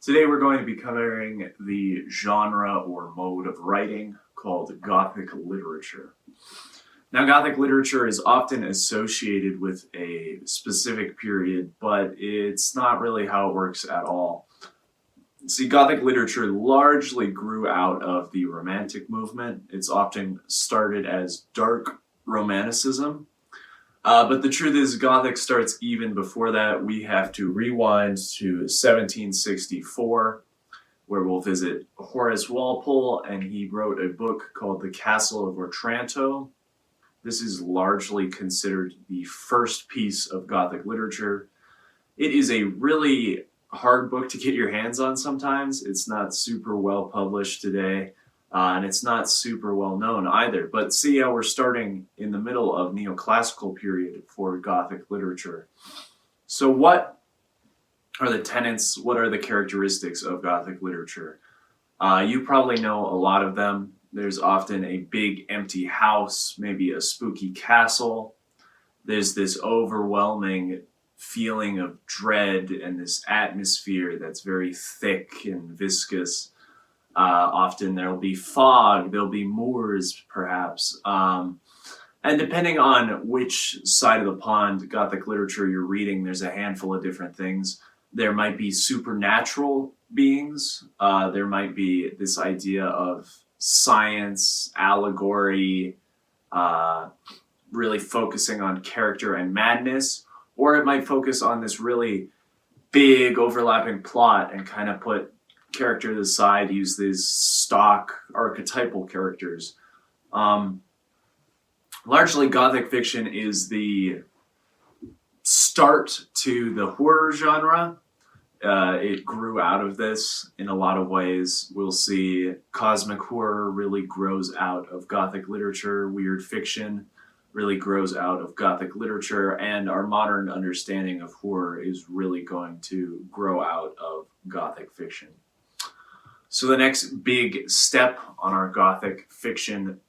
Today we're going to be covering the genre or mode of writing called Gothic literature. Now, Gothic literature is often associated with a specific period, but it's not really how it works at all. See, Gothic literature largely grew out of the Romantic movement. It's often started as dark Romanticism. But the truth is, Gothic starts even before that. We have to rewind to 1764, where we'll visit Horace Walpole, and he wrote a book called The Castle of Otranto. This is largely considered the first piece of Gothic literature. It is a really hard book to get your hands on sometimes. It's not super well published today. And it's not super well known either. But see how we're starting in the middle of neoclassical period for Gothic literature. So what are the tenets, what are the characteristics of Gothic literature? You probably know a lot of them. There's often a big empty house, maybe a spooky castle. There's this overwhelming feeling of dread and this atmosphere that's very thick and viscous. Often there'll be fog, there'll be moors perhaps. And depending on which side of the pond Gothic literature you're reading, there's a handful of different things. There might be supernatural beings. There might be this idea of science, allegory, really focusing on character and madness. Or it might focus on this really big overlapping plot and kind of put character to the side, use these stock archetypal characters. Largely, Gothic fiction is the start to the horror genre. It grew out of this in a lot of ways. We'll see cosmic horror really grows out of Gothic literature. Weird fiction really grows out of Gothic literature. And our modern understanding of horror is really going to grow out of Gothic fiction. So the next big step on our Gothic fiction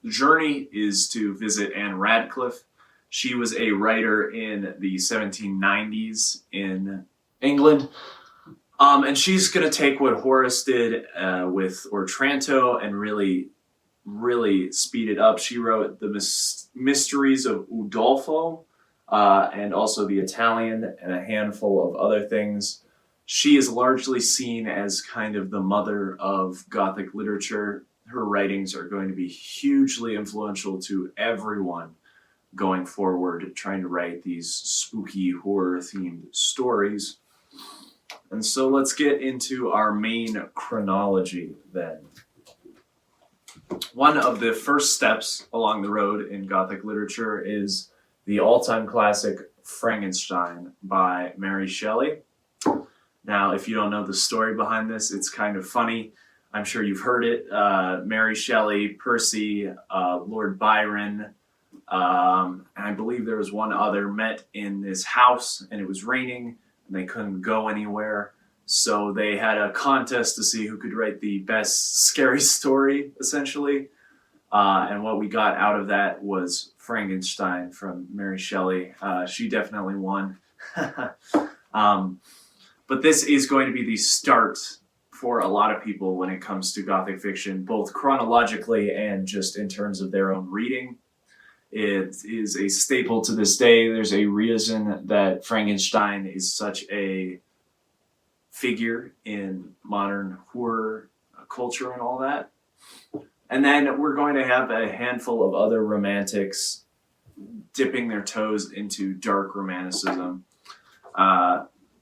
journey is to visit Anne Radcliffe. She was a writer in the 1790s in England. And she's going to take what Horace did with Otranto and really speed it up. She wrote the Mysteries of Udolpho and also the Italian and a handful of other things. She is largely seen as kind of the mother of Gothic literature. Her writings are going to be hugely influential to everyone going forward, trying to write these spooky horror-themed stories. And so let's get into our main chronology then. One of the first steps along the road in Gothic literature is the all-time classic Frankenstein by Mary Shelley. Now, if you don't know the story behind this, it's kind of funny. I'm sure you've heard it. Mary Shelley, Percy, Lord Byron, and I believe there was one other, met in this house, and it was raining, and they couldn't go anywhere. So they had a contest to see who could write the best scary story, essentially. And what we got out of that was Frankenstein from Mary Shelley. She definitely won. But this is going to be the start for a lot of people when it comes to Gothic fiction, both chronologically and just in terms of their own reading. It is a staple to this day. There's a reason that Frankenstein is such a figure in modern horror culture and all that. And then we're going to have a handful of other romantics dipping their toes into dark romanticism.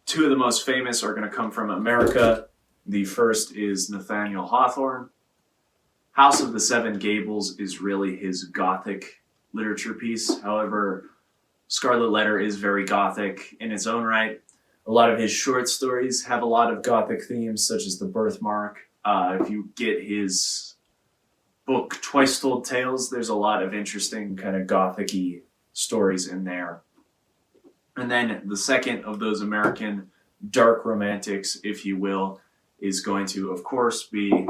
Two of the most famous are going to come from America. The first is Nathaniel Hawthorne. House of the Seven Gables is really his Gothic literature piece. However, Scarlet Letter is very Gothic in its own right. A lot of his short stories have a lot of Gothic themes, such as The Birthmark. If you get his book, Twice Told Tales, there's a lot of interesting kind of Gothic-y stories in there. And then the second of those American dark romantics, if you will, is going to, of course, be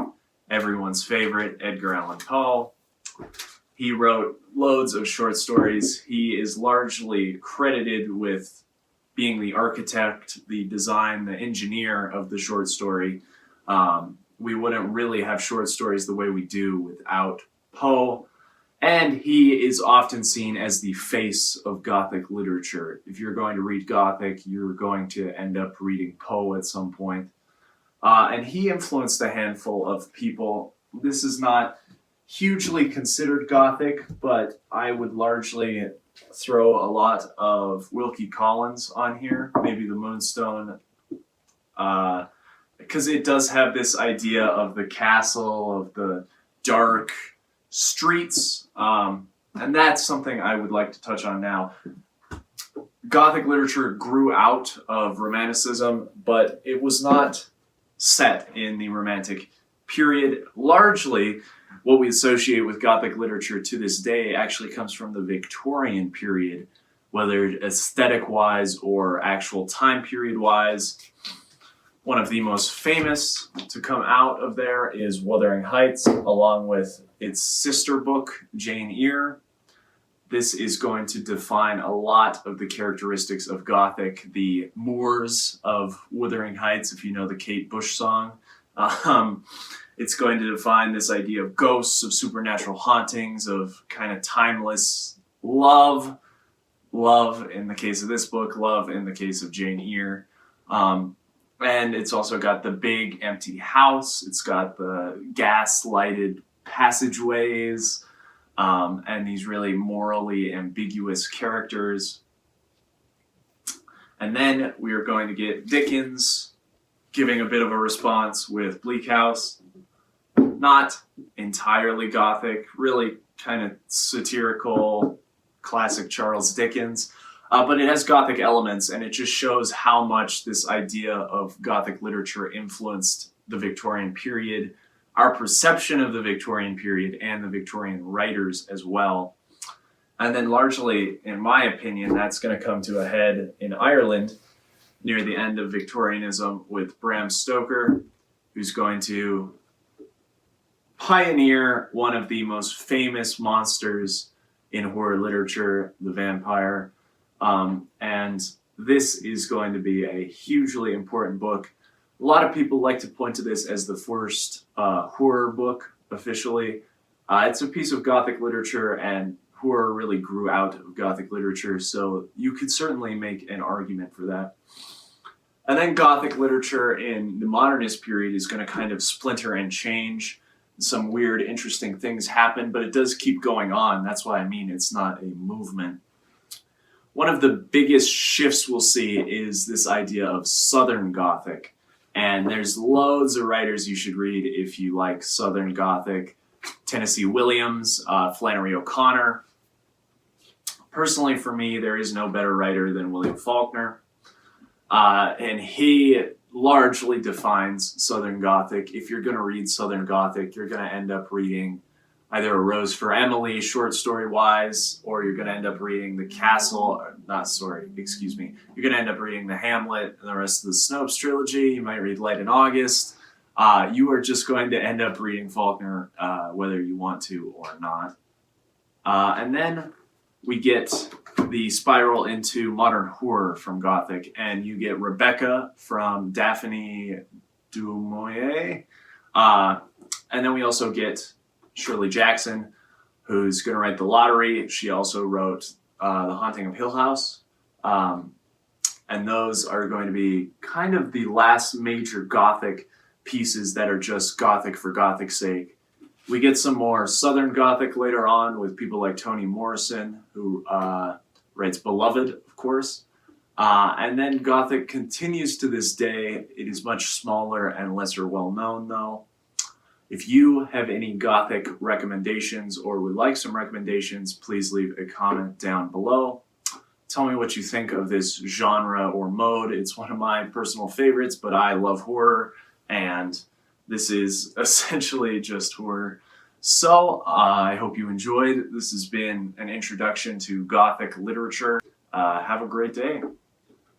everyone's favorite, Edgar Allan Poe. He wrote loads of short stories. He is largely credited with being the architect, the design, the engineer of the short story. We wouldn't really have short stories the way we do without Poe. And he is often seen as the face of Gothic literature. If you're going to read Gothic, you're going to end up reading Poe at some point. And he influenced a handful of people. This is not hugely considered Gothic, but I would largely throw a lot of Wilkie Collins on here, maybe the Moonstone, because it does have this idea of the castle, of the dark streets, and that's something I would like to touch on now. Gothic literature grew out of Romanticism, but it was not set in the Romantic period. Largely, what we associate with Gothic literature to this day actually comes from the Victorian period, whether aesthetic-wise or actual time period-wise. One of the most famous to come out of there is Wuthering Heights, along with its sister book, Jane Eyre. This is going to define a lot of the characteristics of Gothic, the moors of Wuthering Heights, if you know the Kate Bush song. It's going to define this idea of ghosts, of supernatural hauntings, of kind of timeless love. Love in the case of this book, love in the case of Jane Eyre. And it's also got the big empty house. It's got the gas-lighted passageways, and these really morally ambiguous characters. And then we are going to get Dickens giving a bit of a response with Bleak House. Not entirely Gothic, really kind of satirical, classic Charles Dickens. But it has Gothic elements, and it just shows how much this idea of Gothic literature influenced the Victorian period, our perception of the Victorian period, and the Victorian writers as well. And then largely, in my opinion, that's going to come to a head in Ireland near the end of Victorianism with Bram Stoker, who's going to pioneer one of the most famous monsters in horror literature, the vampire. And this is going to be a hugely important book. A lot of people like to point to this as the first horror book officially. It's a piece of Gothic literature, and horror really grew out of Gothic literature, so you could certainly make an argument for that. And then Gothic literature in the modernist period is going to kind of splinter and change. Some weird, interesting things happen, but it does keep going on. That's why I mean it's not a movement. One of the biggest shifts we'll see is this idea of Southern Gothic. And there's loads of writers you should read if you like Southern Gothic. Tennessee Williams, Flannery O'Connor. Personally, for me, there is no better writer than William Faulkner. And he largely defines Southern Gothic. If you're going to read Southern Gothic, you're going to end up reading either A Rose for Emily, short story-wise, or you're going to end up reading the You're going to end up reading the Hamlet and the rest of the Snopes trilogy. You might read Light in August. You are just going to end up reading Faulkner, whether you want to or not. And then we get the spiral into modern horror from Gothic, and you get Rebecca from Daphne du Maurier. And then we also get Shirley Jackson, who's going to write The Lottery. She also wrote The Haunting of Hill House. And those are going to be kind of the last major Gothic pieces that are just Gothic for Gothic's sake. We get some more Southern Gothic later on with people like Toni Morrison, who writes Beloved, of course. And then Gothic continues to this day. It is much smaller and lesser well-known, though. If you have any Gothic recommendations or would like some recommendations, please leave a comment down below. Tell me what you think of this genre or mode. It's one of my personal favorites, but I love horror, and this is essentially just horror. So I hope you enjoyed. This has been an introduction to Gothic literature. Have a great day.